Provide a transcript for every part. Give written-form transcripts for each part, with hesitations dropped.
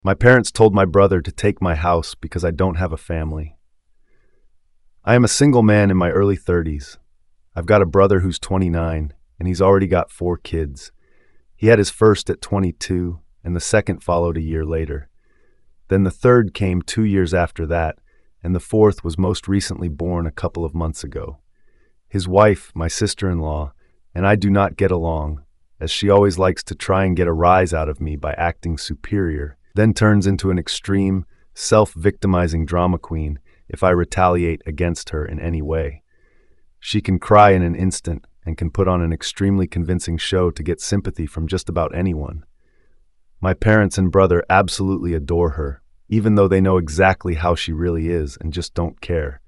My parents told my brother to take my house because I don't have a family. I am a single man in my early 30s. I've got a brother who's 29, and he's already got 4 kids. He had his first at 22, and the second followed a year later. Then the third came 2 years after that, and the fourth was most recently born a couple of months ago. His wife, my sister-in-law, and I do not get along, as she always likes to try and get a rise out of me by acting superior, then turns into an extreme, self-victimizing drama queen if I retaliate against her in any way. She can cry in an instant and can put on an extremely convincing show to get sympathy from just about anyone. My parents and brother absolutely adore her, even though they know exactly how she really is and just don't care.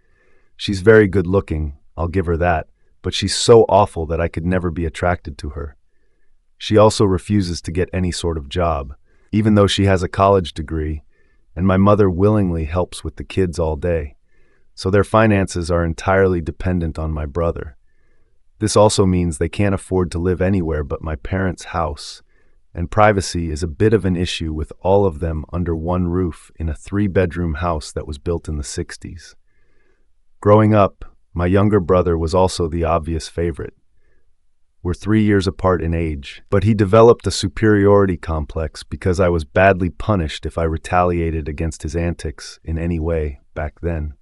She's very good looking, I'll give her that, but she's so awful that I could never be attracted to her. She also refuses to get any sort of job, even though she has a college degree, and my mother willingly helps with the kids all day, so their finances are entirely dependent on my brother. This also means they can't afford to live anywhere but my parents' house, and privacy is a bit of an issue with all of them under one roof in a 3-bedroom house that was built in the 60s. Growing up, my younger brother was also the obvious favorite. We're 3 years apart in age, but he developed a superiority complex because I was badly punished if I retaliated against his antics in any way back then.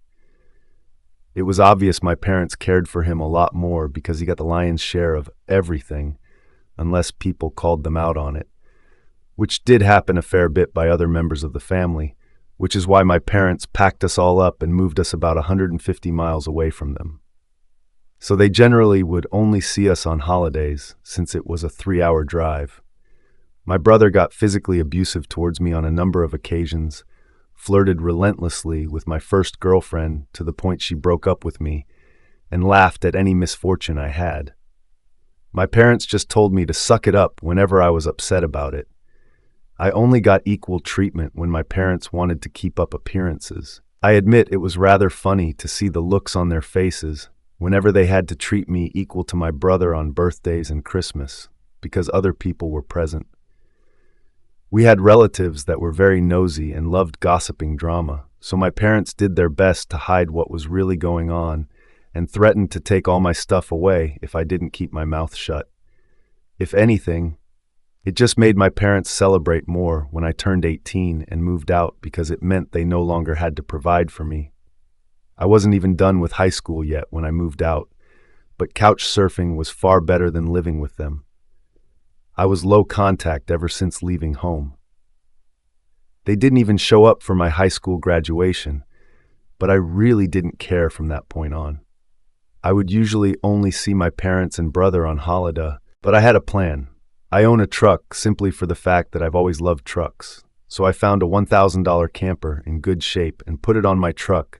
It was obvious my parents cared for him a lot more because he got the lion's share of everything, unless people called them out on it, which did happen a fair bit by other members of the family, which is why my parents packed us all up and moved us about 150 miles away from them. So they generally would only see us on holidays, since it was a 3-hour drive. My brother got physically abusive towards me on a number of occasions, flirted relentlessly with my first girlfriend to the point she broke up with me, and laughed at any misfortune I had. My parents just told me to suck it up whenever I was upset about it. I only got equal treatment when my parents wanted to keep up appearances. I admit it was rather funny to see the looks on their faces whenever they had to treat me equal to my brother on birthdays and Christmas, because other people were present. We had relatives that were very nosy and loved gossiping drama, so my parents did their best to hide what was really going on and threatened to take all my stuff away if I didn't keep my mouth shut. If anything, it just made my parents celebrate more when I turned 18 and moved out because it meant they no longer had to provide for me. I wasn't even done with high school yet when I moved out, but couch surfing was far better than living with them. I was low contact ever since leaving home. They didn't even show up for my high school graduation, but I really didn't care from that point on. I would usually only see my parents and brother on holiday, but I had a plan. I own a truck simply for the fact that I've always loved trucks, so I found a $1,000 camper in good shape and put it on my truck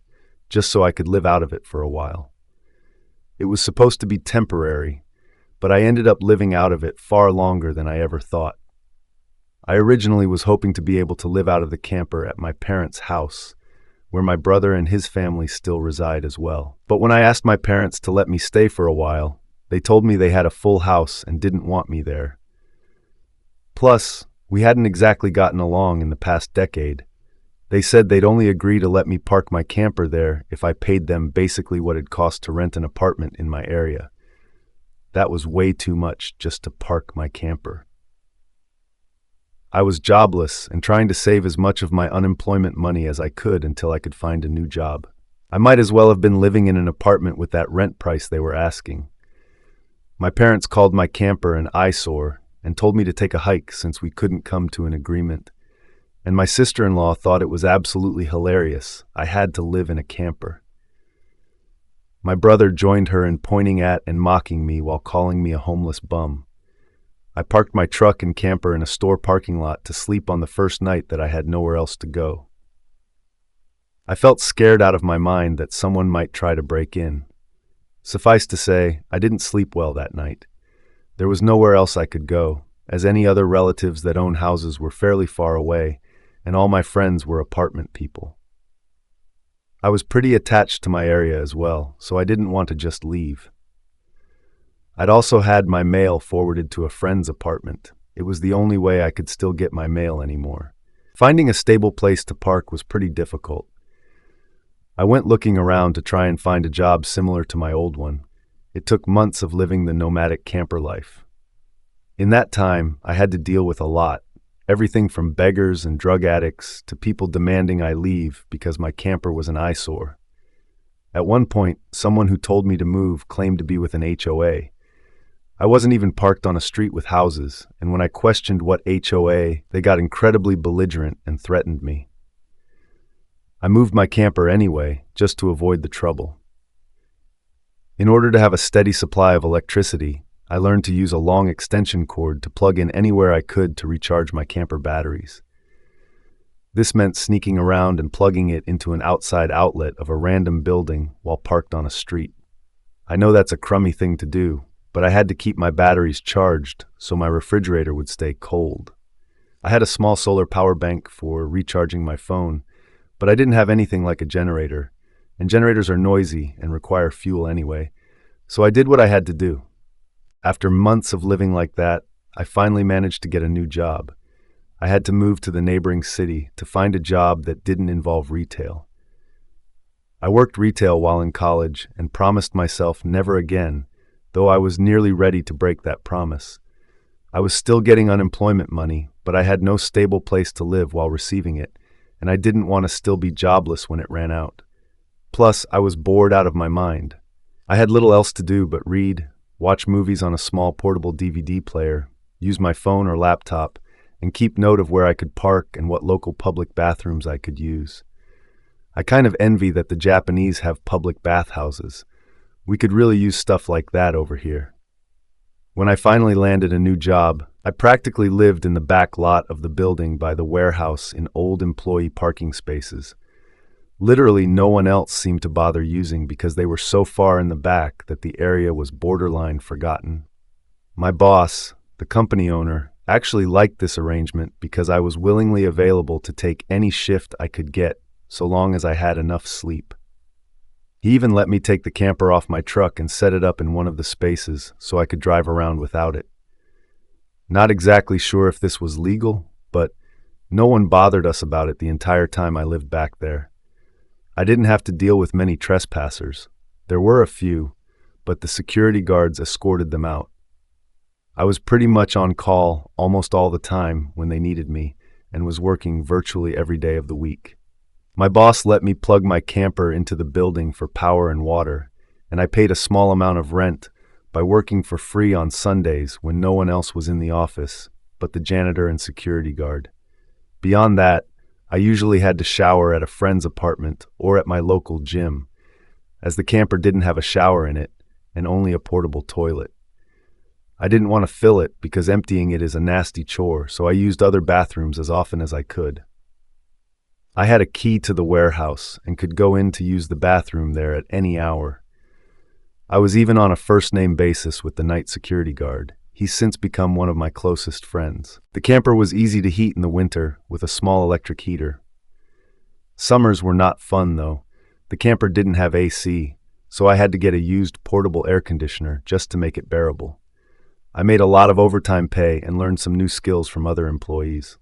just so I could live out of it for a while. It was supposed to be temporary, but I ended up living out of it far longer than I ever thought. I originally was hoping to be able to live out of the camper at my parents' house, where my brother and his family still reside as well. But when I asked my parents to let me stay for a while, they told me they had a full house and didn't want me there. Plus, we hadn't exactly gotten along in the past decade. They said they'd only agree to let me park my camper there if I paid them basically what it cost to rent an apartment in my area. That was way too much just to park my camper. I was jobless and trying to save as much of my unemployment money as I could until I could find a new job. I might as well have been living in an apartment with that rent price they were asking. My parents called my camper an eyesore and told me to take a hike since we couldn't come to an agreement. And my sister-in-law thought it was absolutely hilarious. I had to live in a camper. My brother joined her in pointing at and mocking me while calling me a homeless bum. I parked my truck and camper in a store parking lot to sleep on the first night that I had nowhere else to go. I felt scared out of my mind that someone might try to break in. Suffice to say, I didn't sleep well that night. There was nowhere else I could go, as any other relatives that own houses were fairly far away, and all my friends were apartment people. I was pretty attached to my area as well, so I didn't want to just leave. I'd also had my mail forwarded to a friend's apartment. It was the only way I could still get my mail anymore. Finding a stable place to park was pretty difficult. I went looking around to try and find a job similar to my old one. It took months of living the nomadic camper life. In that time, I had to deal with a lot. Everything from beggars and drug addicts to people demanding I leave because my camper was an eyesore. At one point, someone who told me to move claimed to be with an HOA. I wasn't even parked on a street with houses, and when I questioned what HOA, they got incredibly belligerent and threatened me. I moved my camper anyway, just to avoid the trouble. In order to have a steady supply of electricity, I learned to use a long extension cord to plug in anywhere I could to recharge my camper batteries. This meant sneaking around and plugging it into an outside outlet of a random building while parked on a street. I know that's a crummy thing to do, but I had to keep my batteries charged so my refrigerator would stay cold. I had a small solar power bank for recharging my phone, but I didn't have anything like a generator, and generators are noisy and require fuel anyway, so I did what I had to do. After months of living like that, I finally managed to get a new job. I had to move to the neighboring city to find a job that didn't involve retail. I worked retail while in college and promised myself never again, though I was nearly ready to break that promise. I was still getting unemployment money, but I had no stable place to live while receiving it, and I didn't want to still be jobless when it ran out. Plus, I was bored out of my mind. I had little else to do but read, watch movies on a small portable DVD player, use my phone or laptop, and keep note of where I could park and what local public bathrooms I could use. I kind of envy that the Japanese have public bathhouses. We could really use stuff like that over here. When I finally landed a new job, I practically lived in the back lot of the building by the warehouse in old employee parking spaces. Literally no one else seemed to bother using because they were so far in the back that the area was borderline forgotten. My boss, the company owner, actually liked this arrangement because I was willingly available to take any shift I could get so long as I had enough sleep. He even let me take the camper off my truck and set it up in one of the spaces so I could drive around without it. Not exactly sure if this was legal, but no one bothered us about it the entire time I lived back there. I didn't have to deal with many trespassers. There were a few, but the security guards escorted them out. I was pretty much on call almost all the time when they needed me and was working virtually every day of the week. My boss let me plug my camper into the building for power and water, and I paid a small amount of rent by working for free on Sundays when no one else was in the office but the janitor and security guard. Beyond that, I usually had to shower at a friend's apartment or at my local gym, as the camper didn't have a shower in it and only a portable toilet. I didn't want to fill it because emptying it is a nasty chore, so I used other bathrooms as often as I could. I had a key to the warehouse and could go in to use the bathroom there at any hour. I was even on a first-name basis with the night security guard. He's since become one of my closest friends. The camper was easy to heat in the winter with a small electric heater. Summers were not fun, though. The camper didn't have AC, so I had to get a used portable air conditioner just to make it bearable. I made a lot of overtime pay and learned some new skills from other employees.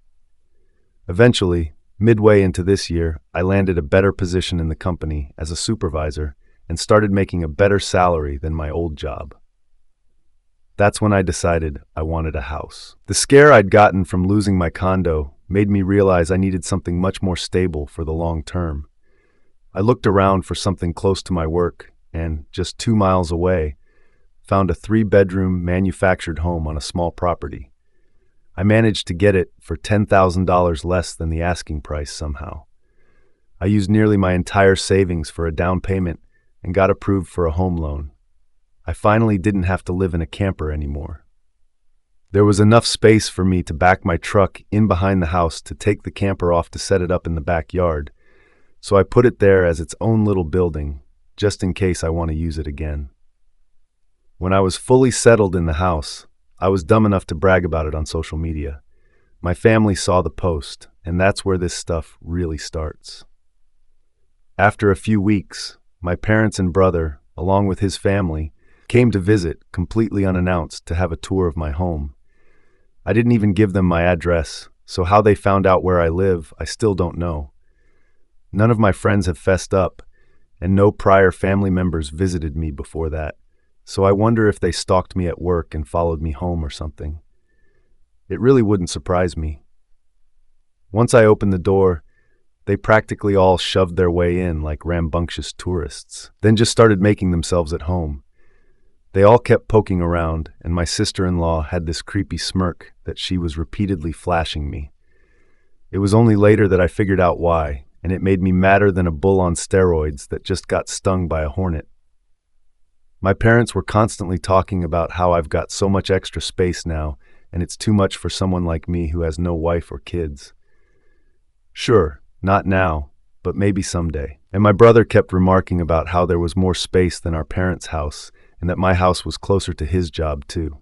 Eventually, midway into this year, I landed a better position in the company as a supervisor and started making a better salary than my old job. That's when I decided I wanted a house. The scare I'd gotten from losing my condo made me realize I needed something much more stable for the long term. I looked around for something close to my work and, just 2 miles away, found a 3-bedroom manufactured home on a small property. I managed to get it for $10,000 less than the asking price somehow. I used nearly my entire savings for a down payment and got approved for a home loan. I finally didn't have to live in a camper anymore. There was enough space for me to back my truck in behind the house to take the camper off to set it up in the backyard, so I put it there as its own little building, just in case I want to use it again. When I was fully settled in the house, I was dumb enough to brag about it on social media. My family saw the post, and that's where this stuff really starts. After a few weeks, my parents and brother, along with his family, came to visit, completely unannounced, to have a tour of my home. I didn't even give them my address, so how they found out where I live, I still don't know. None of my friends have fessed up, and no prior family members visited me before that, so I wonder if they stalked me at work and followed me home or something. It really wouldn't surprise me. Once I opened the door, they practically all shoved their way in like rambunctious tourists, then just started making themselves at home. They all kept poking around, and my sister-in-law had this creepy smirk that she was repeatedly flashing me. It was only later that I figured out why, and it made me madder than a bull on steroids that just got stung by a hornet. My parents were constantly talking about how I've got so much extra space now, and it's too much for someone like me who has no wife or kids. Sure, not now, but maybe someday. And my brother kept remarking about how there was more space than our parents' house, and that my house was closer to his job too.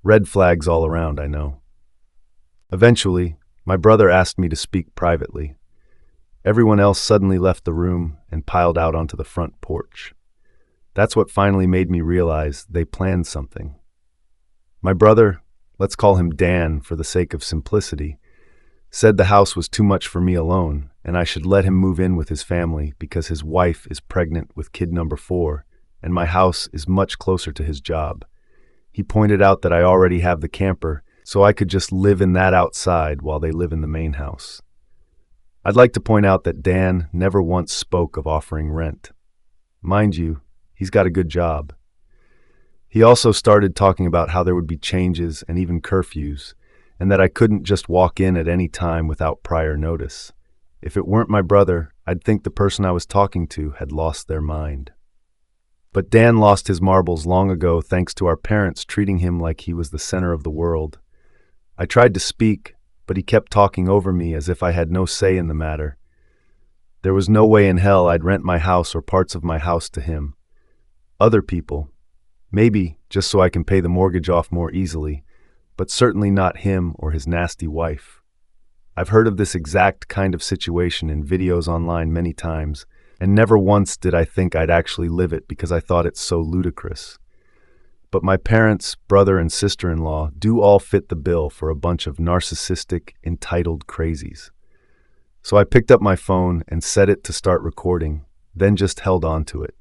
Red flags all around, I know. Eventually, my brother asked me to speak privately. Everyone else suddenly left the room and piled out onto the front porch. That's what finally made me realize they planned something. My brother, let's call him Dan for the sake of simplicity, said the house was too much for me alone, and I should let him move in with his family because his wife is pregnant with kid number 4, and my house is much closer to his job. He pointed out that I already have the camper, so I could just live in that outside while they live in the main house. I'd like to point out that Dan never once spoke of offering rent. Mind you, he's got a good job. He also started talking about how there would be changes and even curfews, and that I couldn't just walk in at any time without prior notice. If it weren't my brother, I'd think the person I was talking to had lost their mind. But Dan lost his marbles long ago thanks to our parents treating him like he was the center of the world. I tried to speak, but he kept talking over me as if I had no say in the matter. There was no way in hell I'd rent my house or parts of my house to him. Other people, maybe just so I can pay the mortgage off more easily, but certainly not him or his nasty wife. I've heard of this exact kind of situation in videos online many times, and never once did I think I'd actually live it because I thought it so ludicrous. But my parents, brother, and sister-in-law do all fit the bill for a bunch of narcissistic, entitled crazies. So I picked up my phone and set it to start recording, then just held on to it.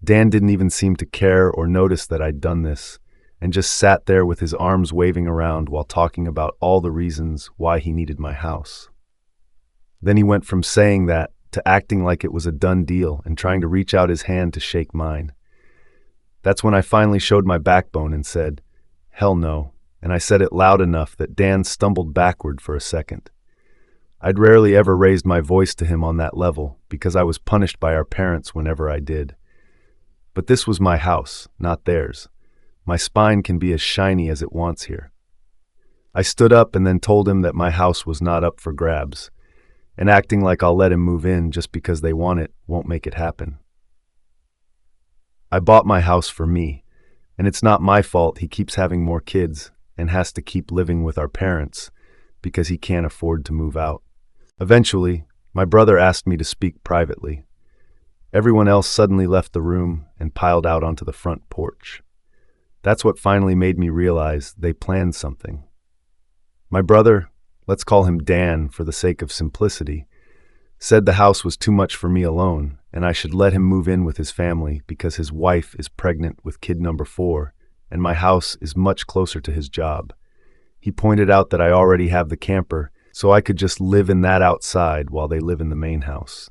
Dan didn't even seem to care or notice that I'd done this, and just sat there with his arms waving around while talking about all the reasons why he needed my house. Then he went from saying that to acting like it was a done deal and trying to reach out his hand to shake mine. That's when I finally showed my backbone and said, "Hell no," and I said it loud enough that Dan stumbled backward for a second. I'd rarely ever raised my voice to him on that level because I was punished by our parents whenever I did. But this was my house, not theirs. My spine can be as shiny as it wants here. I stood up and then told him that my house was not up for grabs, and acting like I'll let him move in just because they want it won't make it happen. I bought my house for me, and it's not my fault he keeps having more kids and has to keep living with our parents because he can't afford to move out. Eventually, my brother asked me to speak privately. Everyone else suddenly left the room and piled out onto the front porch. That's what finally made me realize they planned something. My brother, let's call him Dan for the sake of simplicity, said the house was too much for me alone, and I should let him move in with his family because his wife is pregnant with kid number 4, and my house is much closer to his job. He pointed out that I already have the camper, so I could just live in that outside while they live in the main house.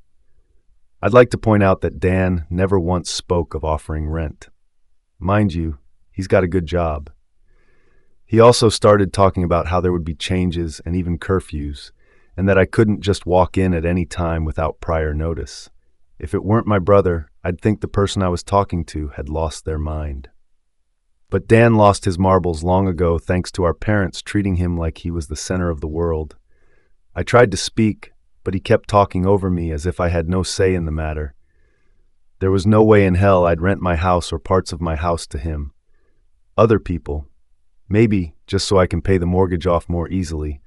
I'd like to point out that Dan never once spoke of offering rent. Mind you, he's got a good job. He also started talking about how there would be changes and even curfews, and that I couldn't just walk in at any time without prior notice. If it weren't my brother, I'd think the person I was talking to had lost their mind. But Dan lost his marbles long ago thanks to our parents treating him like he was the center of the world. I tried to speak, but he kept talking over me as if I had no say in the matter. There was no way in hell I'd rent my house or parts of my house to him. Other people, maybe just so I can pay the mortgage off more easily,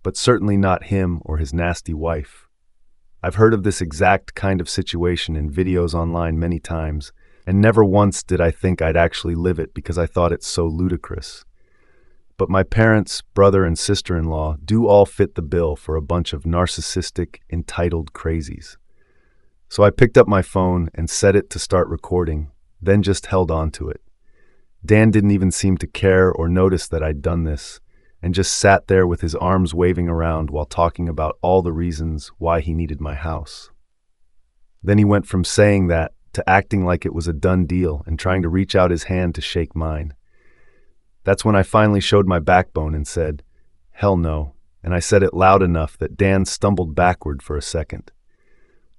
but certainly not him or his nasty wife. I've heard of this exact kind of situation in videos online many times, and never once did I think I'd actually live it because I thought it so ludicrous. But my parents, brother, and sister-in-law do all fit the bill for a bunch of narcissistic, entitled crazies. So I picked up my phone and set it to start recording, then just held on to it. Dan didn't even seem to care or notice that I'd done this, and just sat there with his arms waving around while talking about all the reasons why he needed my house. Then he went from saying that to acting like it was a done deal and trying to reach out his hand to shake mine. That's when I finally showed my backbone and said, "Hell no," and I said it loud enough that Dan stumbled backward for a second.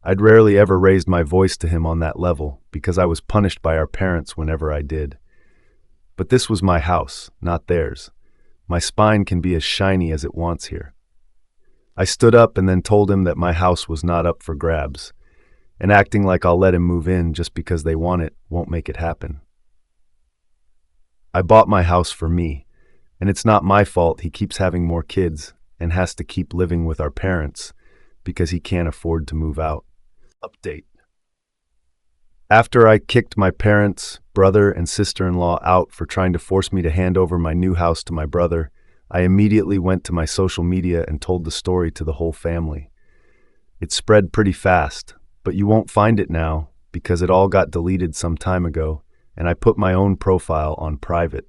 I'd rarely ever raised my voice to him on that level because I was punished by our parents whenever I did. But this was my house, not theirs. My spine can be as shiny as it wants here. I stood up and then told him that my house was not up for grabs, and acting like I'll let him move in just because they want it won't make it happen. I bought my house for me, and it's not my fault he keeps having more kids and has to keep living with our parents because he can't afford to move out. Update. After I kicked my parents, brother, and sister-in-law out for trying to force me to hand over my new house to my brother, I immediately went to my social media and told the story to the whole family. It spread pretty fast, but you won't find it now because it all got deleted some time ago, and I put my own profile on private.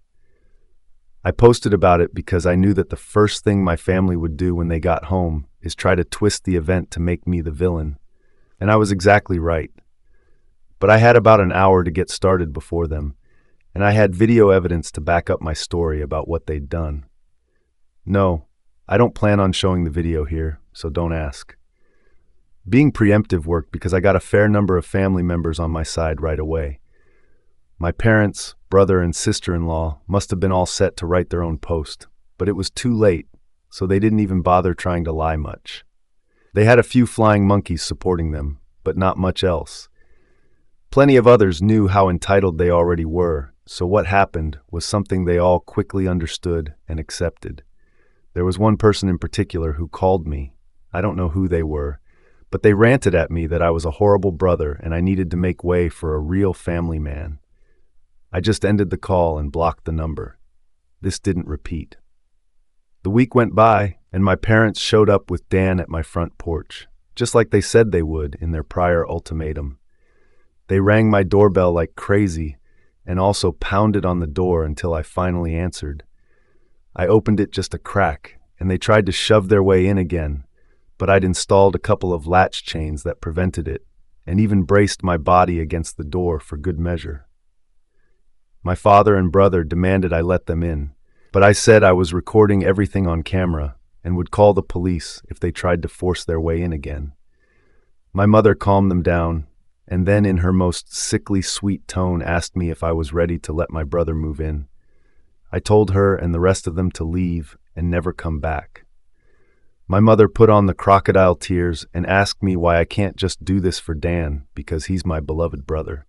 I posted about it because I knew that the first thing my family would do when they got home is try to twist the event to make me the villain. And I was exactly right. But I had about an hour to get started before them, and I had video evidence to back up my story about what they'd done. No, I don't plan on showing the video here, so don't ask. Being preemptive worked because I got a fair number of family members on my side right away. My parents, brother, and sister-in-law must have been all set to write their own post, but it was too late, so they didn't even bother trying to lie much. They had a few flying monkeys supporting them, but not much else. Plenty of others knew how entitled they already were, so what happened was something they all quickly understood and accepted. There was one person in particular who called me. I don't know who they were, but they ranted at me that I was a horrible brother and I needed to make way for a real family man. I just ended the call and blocked the number. This didn't repeat. The week went by, and my parents showed up with Dan at my front porch, just like they said they would in their prior ultimatum. They rang my doorbell like crazy and also pounded on the door until I finally answered. I opened it just a crack, and they tried to shove their way in again, but I'd installed a couple of latch chains that prevented it, and even braced my body against the door for good measure. My father and brother demanded I let them in, but I said I was recording everything on camera and would call the police if they tried to force their way in again. My mother calmed them down, and then in her most sickly sweet tone asked me if I was ready to let my brother move in. I told her and the rest of them to leave and never come back. My mother put on the crocodile tears and asked me why I can't just do this for Dan because he's my beloved brother.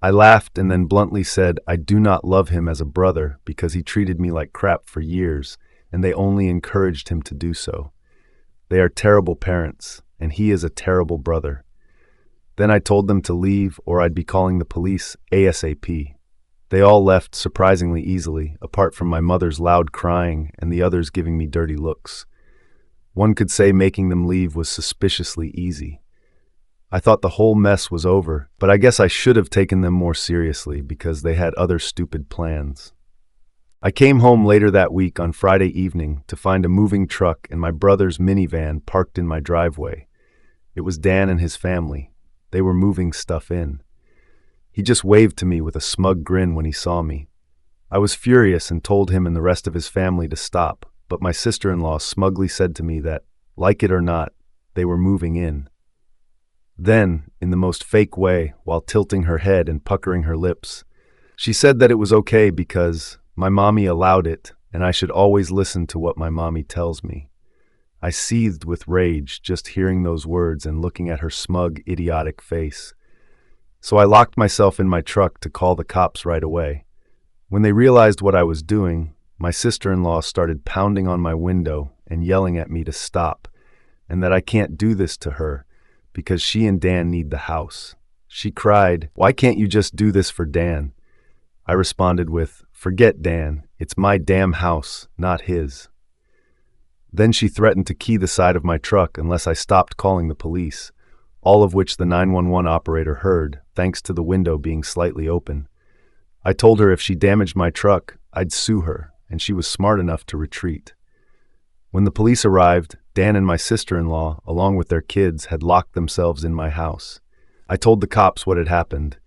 I laughed and then bluntly said I do not love him as a brother because he treated me like crap for years and they only encouraged him to do so. They are terrible parents and he is a terrible brother. Then I told them to leave or I'd be calling the police ASAP. They all left surprisingly easily, apart from my mother's loud crying and the others giving me dirty looks. One could say making them leave was suspiciously easy. I thought the whole mess was over, but I guess I should have taken them more seriously because they had other stupid plans. I came home later that week on Friday evening to find a moving truck and my brother's minivan parked in my driveway. It was Dan and his family. They were moving stuff in. He just waved to me with a smug grin when he saw me. I was furious and told him and the rest of his family to stop, but my sister-in-law smugly said to me that, like it or not, they were moving in. Then, in the most fake way, while tilting her head and puckering her lips, she said that it was okay because my mommy allowed it and I should always listen to what my mommy tells me. I seethed with rage just hearing those words and looking at her smug, idiotic face. So I locked myself in my truck to call the cops right away. When they realized what I was doing, my sister-in-law started pounding on my window and yelling at me to stop, and that I can't do this to her because she and Dan need the house. She cried, "Why can't you just do this for Dan?" I responded with, Forget Dan, it's my damn house, not his. Then she threatened to key the side of my truck unless I stopped calling the police, all of which the 911 operator heard, thanks to the window being slightly open. I told her if she damaged my truck, I'd sue her, and she was smart enough to retreat. When the police arrived, Dan and my sister-in-law, along with their kids, had locked themselves in my house. I told the cops what had happened,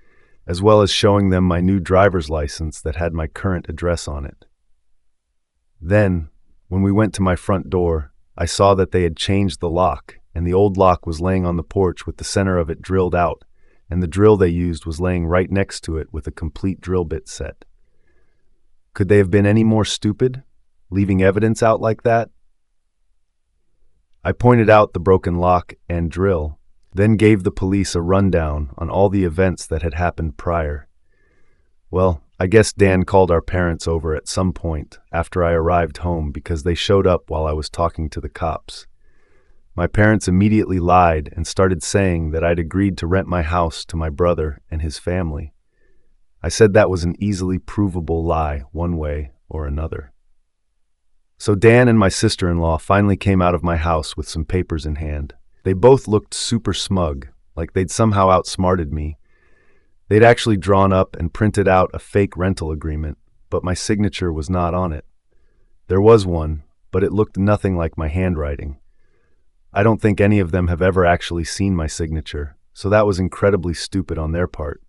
as well as showing them my new driver's license that had my current address on it. Then, when we went to my front door, I saw that they had changed the lock, and the old lock was laying on the porch with the center of it drilled out, and the drill they used was laying right next to it with a complete drill bit set. Could they have been any more stupid, leaving evidence out like that? I pointed out the broken lock and drill, then gave the police a rundown on all the events that had happened prior. Well, I guess Dan called our parents over at some point after I arrived home because they showed up while I was talking to the cops. My parents immediately lied and started saying that I'd agreed to rent my house to my brother and his family. I said that was an easily provable lie one way or another. So Dan and my sister-in-law finally came out of my house with some papers in hand. They both looked super smug, like they'd somehow outsmarted me. They'd actually drawn up and printed out a fake rental agreement, but my signature was not on it. There was one, but it looked nothing like my handwriting. I don't think any of them have ever actually seen my signature, so that was incredibly stupid on their part.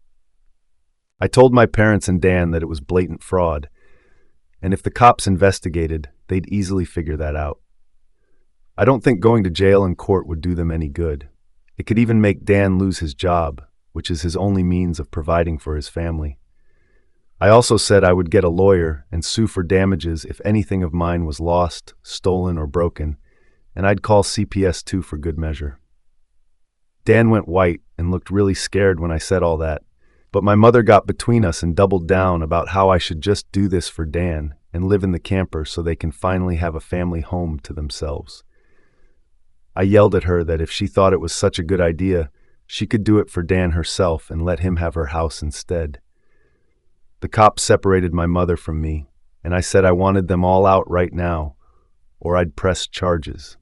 I told my parents and Dan that it was blatant fraud, and if the cops investigated, they'd easily figure that out. I don't think going to jail and court would do them any good. It could even make Dan lose his job, which is his only means of providing for his family. I also said I would get a lawyer and sue for damages if anything of mine was lost, stolen, or broken, and I'd call CPS too for good measure. Dan went white and looked really scared when I said all that, but my mother got between us and doubled down about how I should just do this for Dan and live in the camper so they can finally have a family home to themselves. I yelled at her that if she thought it was such a good idea, she could do it for Dan herself and let him have her house instead. The cops separated my mother from me, and I said I wanted them all out right now, or I'd press charges.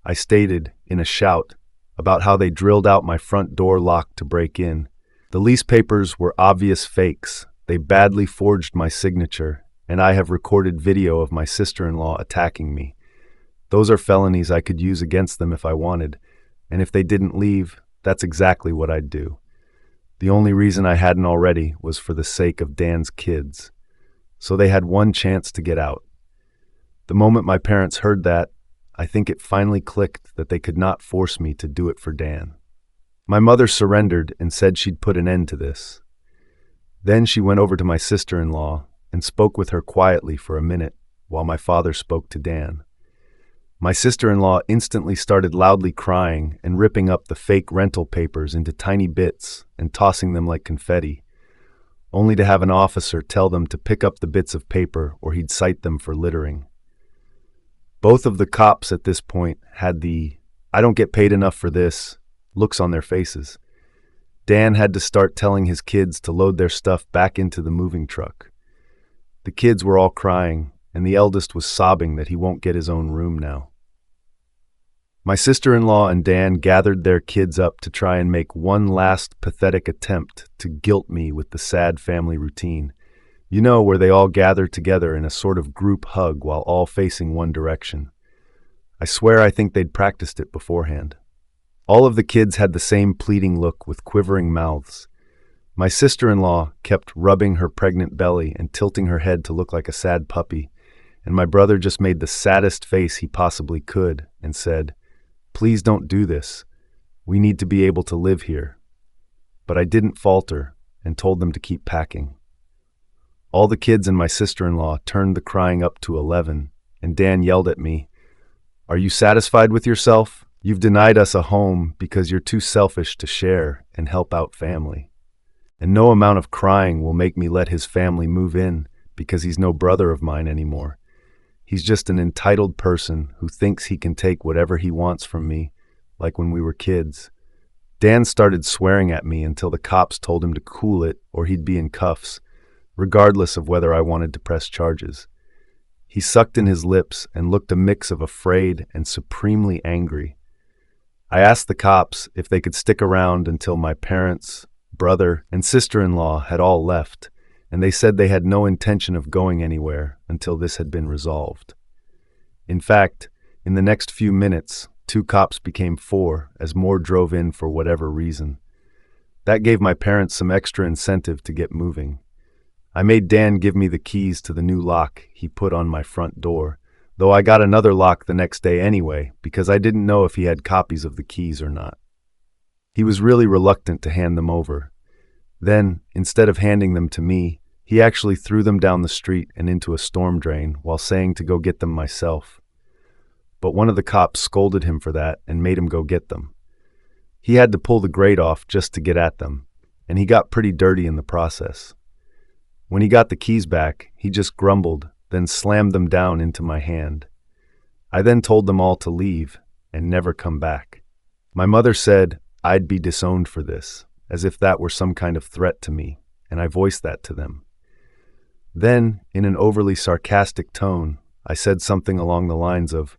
I stated, in a shout, about how they drilled out my front door lock to break in. The lease papers were obvious fakes. They badly forged my signature, and I have recorded video of my sister-in-law attacking me. Those are felonies I could use against them if I wanted, and if they didn't leave, that's exactly what I'd do. The only reason I hadn't already was for the sake of Dan's kids. So they had one chance to get out. The moment my parents heard that, I think it finally clicked that they could not force me to do it for Dan. My mother surrendered and said she'd put an end to this. Then she went over to my sister-in-law and spoke with her quietly for a minute while my father spoke to Dan. My sister-in-law instantly started loudly crying and ripping up the fake rental papers into tiny bits and tossing them like confetti, only to have an officer tell them to pick up the bits of paper or he'd cite them for littering. Both of the cops at this point had the "I don't get paid enough for this" looks on their faces. Dan had to start telling his kids to load their stuff back into the moving truck. The kids were all crying, and the eldest was sobbing that he won't get his own room now. My sister-in-law and Dan gathered their kids up to try and make one last pathetic attempt to guilt me with the sad family routine. You know, where they all gather together in a sort of group hug while all facing one direction. I swear I think they'd practiced it beforehand. All of the kids had the same pleading look with quivering mouths. My sister-in-law kept rubbing her pregnant belly and tilting her head to look like a sad puppy, and my brother just made the saddest face he possibly could and said, "Please don't do this. We need to be able to live here." But I didn't falter and told them to keep packing. All the kids and my sister-in-law turned the crying up to 11, and Dan yelled at me, "Are you satisfied with yourself? You've denied us a home because you're too selfish to share and help out family. And no amount of crying will make me let his family move in because he's no brother of mine anymore. He's just an entitled person who thinks he can take whatever he wants from me, like when we were kids." Dan started swearing at me until the cops told him to cool it or he'd be in cuffs, regardless of whether I wanted to press charges. He sucked in his lips and looked a mix of afraid and supremely angry. I asked the cops if they could stick around until my parents, brother, and sister-in-law had all left, and they said they had no intention of going anywhere until this had been resolved. In fact, in the next few minutes, 2 cops became 4 as more drove in for whatever reason. That gave my parents some extra incentive to get moving. I made Dan give me the keys to the new lock he put on my front door, though I got another lock the next day anyway because I didn't know if he had copies of the keys or not. He was really reluctant to hand them over. Then, instead of handing them to me, he actually threw them down the street and into a storm drain while saying to go get them myself. But one of the cops scolded him for that and made him go get them. He had to pull the grate off just to get at them, and he got pretty dirty in the process. When he got the keys back, he just grumbled, then slammed them down into my hand. I then told them all to leave and never come back. My mother said I'd be disowned for this, as if that were some kind of threat to me, and I voiced that to them. Then, in an overly sarcastic tone, I said something along the lines of,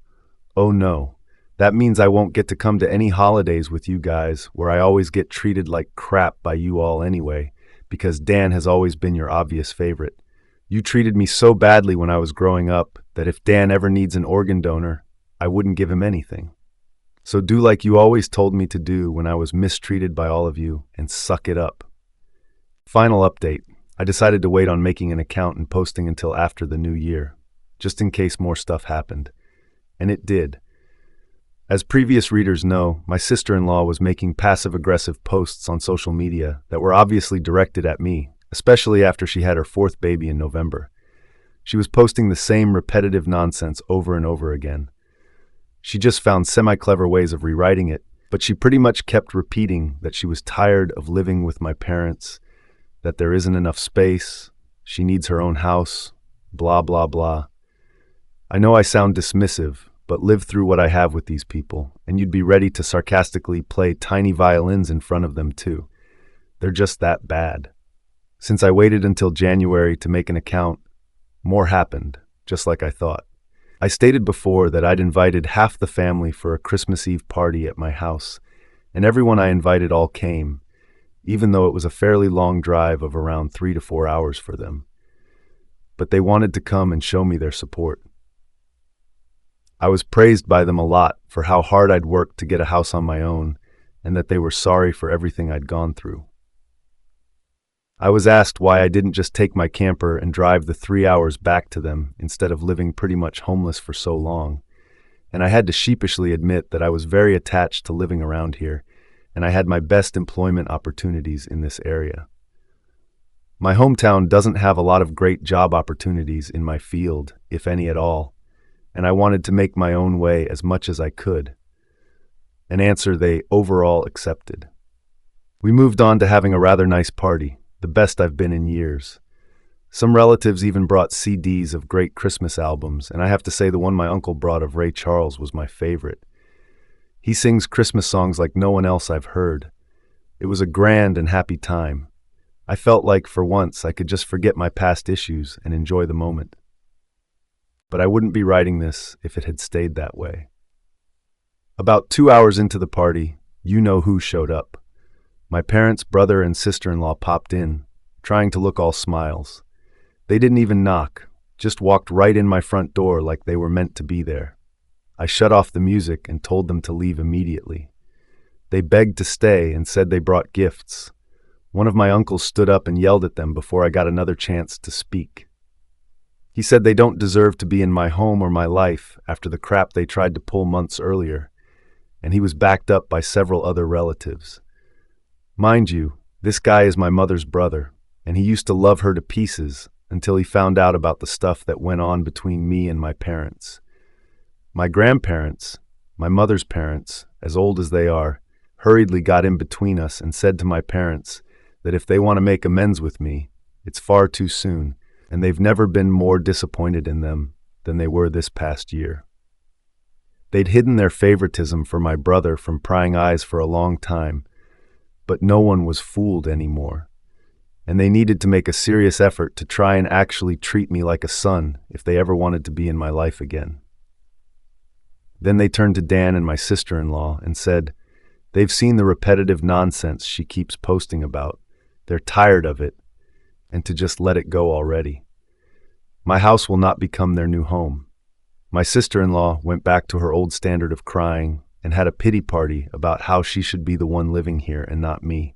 "Oh no, that means I won't get to come to any holidays with you guys where I always get treated like crap by you all anyway, because Dan has always been your obvious favorite. You treated me so badly when I was growing up that if Dan ever needs an organ donor, I wouldn't give him anything. So do like you always told me to do when I was mistreated by all of you and suck it up." Final update. I decided to wait on making an account and posting until after the new year, just in case more stuff happened. And it did. As previous readers know, my sister-in-law was making passive-aggressive posts on social media that were obviously directed at me, especially after she had her 4th baby in November. She was posting the same repetitive nonsense over and over again. She just found semi-clever ways of rewriting it, but she pretty much kept repeating that she was tired of living with my parents, that there isn't enough space, she needs her own house, blah, blah, blah. I know I sound dismissive, but live through what I have with these people, and you'd be ready to sarcastically play tiny violins in front of them too. They're just that bad. Since I waited until January to make an account, more happened, just like I thought. I stated before that I'd invited half the family for a Christmas Eve party at my house, and everyone I invited all came, even though it was a fairly long drive of around 3 to 4 hours for them. But they wanted to come and show me their support. I was praised by them a lot for how hard I'd worked to get a house on my own, and that they were sorry for everything I'd gone through. I was asked why I didn't just take my camper and drive the 3 hours back to them instead of living pretty much homeless for so long, and I had to sheepishly admit that I was very attached to living around here, and I had my best employment opportunities in this area. My hometown doesn't have a lot of great job opportunities in my field, if any at all, and I wanted to make my own way as much as I could. An answer they overall accepted. We moved on to having a rather nice party, the best I've been in years. Some relatives even brought CDs of great Christmas albums, and I have to say the one my uncle brought of Ray Charles was my favorite. He sings Christmas songs like no one else I've heard. It was a grand and happy time. I felt like, for once, I could just forget my past issues and enjoy the moment. But I wouldn't be writing this if it had stayed that way. About 2 hours into the party, you know who showed up. My parents, brother, and sister-in-law popped in, trying to look all smiles. They didn't even knock, just walked right in my front door like they were meant to be there. I shut off the music and told them to leave immediately. They begged to stay and said they brought gifts. One of my uncles stood up and yelled at them before I got another chance to speak. He said they don't deserve to be in my home or my life after the crap they tried to pull months earlier, and he was backed up by several other relatives. Mind you, this guy is my mother's brother, and he used to love her to pieces until he found out about the stuff that went on between me and my parents. My grandparents, my mother's parents, as old as they are, hurriedly got in between us and said to my parents that if they want to make amends with me, it's far too soon, and they've never been more disappointed in them than they were this past year. They'd hidden their favoritism for my brother from prying eyes for a long time, but no one was fooled anymore. and they needed to make a serious effort to try and actually treat me like a son if they ever wanted to be in my life again. Then they turned to Dan and my sister-in-law and said, they've seen the repetitive nonsense she keeps posting about. They're tired of it, and to just let it go already. My house will not become their new home. My sister-in-law went back to her old standard of crying and had a pity party about how she should be the one living here and not me.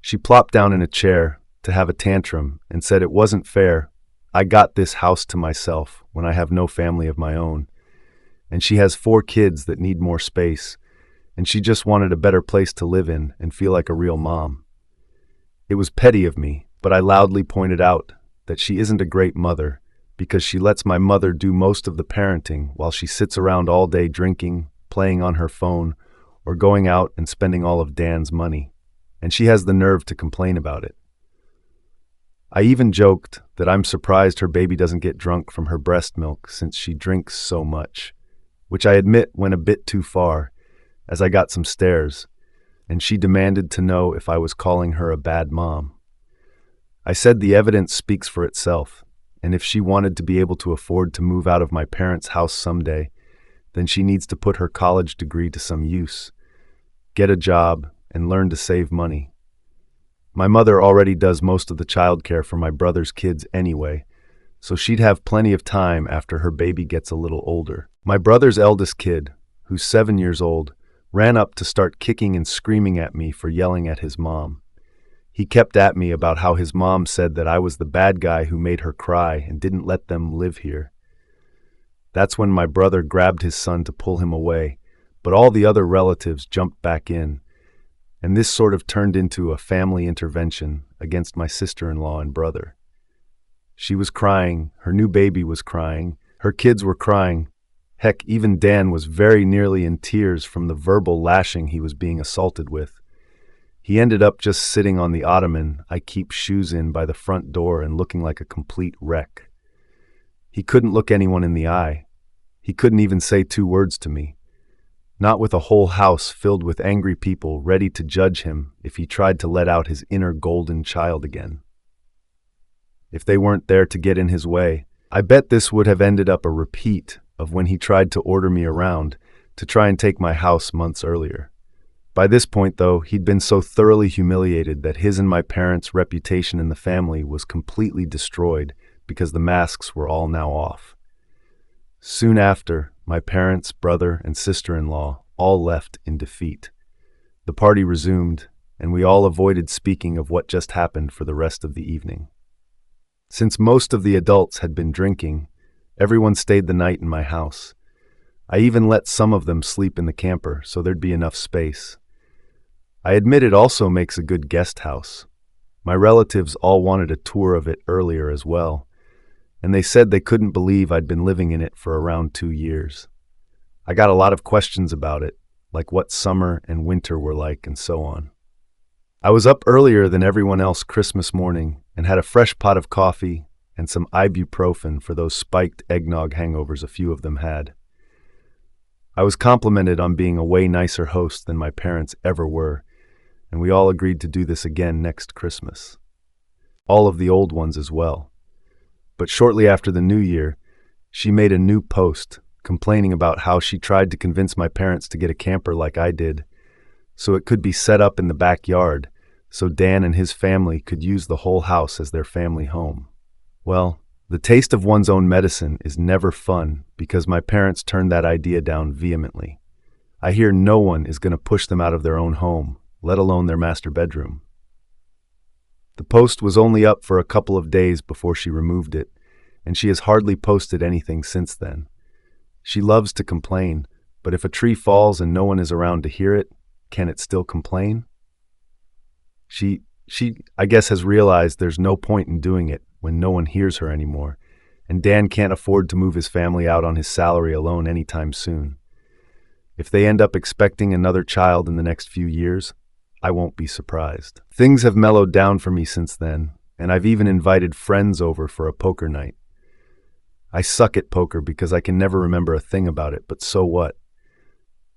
She plopped down in a chair to have a tantrum and said it wasn't fair. I got this house to myself when I have no family of my own, and she has 4 kids that need more space, and she just wanted a better place to live in and feel like a real mom. It was petty of me, but I loudly pointed out that she isn't a great mother because she lets my mother do most of the parenting while she sits around all day drinking, playing on her phone, or going out and spending all of Dan's money, and she has the nerve to complain about it. I even joked that I'm surprised her baby doesn't get drunk from her breast milk since she drinks so much, which I admit went a bit too far, as I got some stares, and she demanded to know if I was calling her a bad mom. I said the evidence speaks for itself, and if she wanted to be able to afford to move out of my parents' house someday, then she needs to put her college degree to some use, get a job, and learn to save money. My mother already does most of the childcare for my brother's kids anyway, so she'd have plenty of time after her baby gets a little older. My brother's eldest kid, who's 7 years old, ran up to start kicking and screaming at me for yelling at his mom. He kept at me about how his mom said that I was the bad guy who made her cry and didn't let them live here. That's when my brother grabbed his son to pull him away, but all the other relatives jumped back in, and this sort of turned into a family intervention against my sister-in-law and brother. She was crying, her new baby was crying, her kids were crying. Heck, even Dan was very nearly in tears from the verbal lashing he was being assaulted with. He ended up just sitting on the ottoman I keep shoes in by the front door and looking like a complete wreck. He couldn't look anyone in the eye. He couldn't even say 2 words to me. Not with a whole house filled with angry people ready to judge him if he tried to let out his inner golden child again. If they weren't there to get in his way, I bet this would have ended up a repeat of when he tried to order me around to try and take my house months earlier. By this point, though, he'd been so thoroughly humiliated that his and my parents' reputation in the family was completely destroyed because the masks were all now off. Soon after, my parents, brother, and sister-in-law all left in defeat. The party resumed, and we all avoided speaking of what just happened for the rest of the evening. Since most of the adults had been drinking, everyone stayed the night in my house. I even let some of them sleep in the camper so there'd be enough space. I admit it also makes a good guest house. My relatives all wanted a tour of it earlier as well, and they said they couldn't believe I'd been living in it for around 2 years. I got a lot of questions about it, like what summer and winter were like and so on. I was up earlier than everyone else Christmas morning and had a fresh pot of coffee and some ibuprofen for those spiked eggnog hangovers a few of them had. I was complimented on being a way nicer host than my parents ever were, and we all agreed to do this again next Christmas. All of the old ones as well. But shortly after the new year, she made a new post complaining about how she tried to convince my parents to get a camper like I did, so it could be set up in the backyard, so Dan and his family could use the whole house as their family home. Well, the taste of one's own medicine is never fun because my parents turned that idea down vehemently. I hear no one is going to push them out of their own home, let alone their master bedroom. The post was only up for a couple of days before she removed it, and she has hardly posted anything since then. She loves to complain, but if a tree falls and no one is around to hear it, can it still complain? She, I guess, has realized there's no point in doing it when no one hears her anymore, and Dan can't afford to move his family out on his salary alone anytime soon. If they end up expecting another child in the next few years, I won't be surprised. Things have mellowed down for me since then, and I've even invited friends over for a poker night. I suck at poker because I can never remember a thing about it, but so what?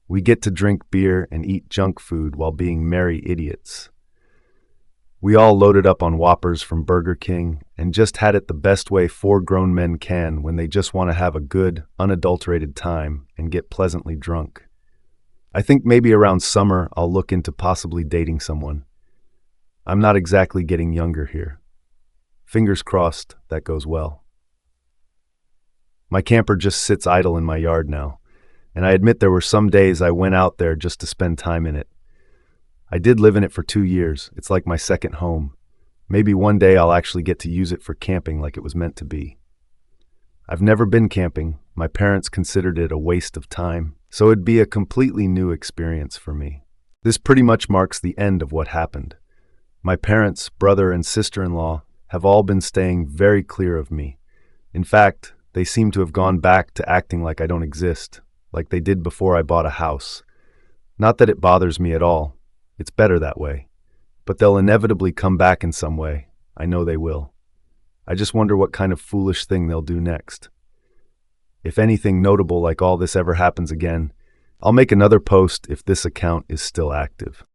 We get to drink beer and eat junk food while being merry idiots. We all loaded up on Whoppers from Burger King and just had it the best way four grown men can when they just want to have a good, unadulterated time and get pleasantly drunk. I think maybe around summer I'll look into possibly dating someone. I'm not exactly getting younger here. Fingers crossed that goes well. My camper just sits idle in my yard now, and I admit there were some days I went out there just to spend time in it. I did live in it for 2 years. It's like my second home. Maybe one day I'll actually get to use it for camping like it was meant to be. I've never been camping. My parents considered it a waste of time, so it'd be a completely new experience for me. This pretty much marks the end of what happened. My parents, brother, and sister-in-law have all been staying very clear of me. In fact, they seem to have gone back to acting like I don't exist, like they did before I bought a house. Not that it bothers me at all. It's better that way. But they'll inevitably come back in some way. I know they will. I just wonder what kind of foolish thing they'll do next. If anything notable like all this ever happens again, I'll make another post if this account is still active.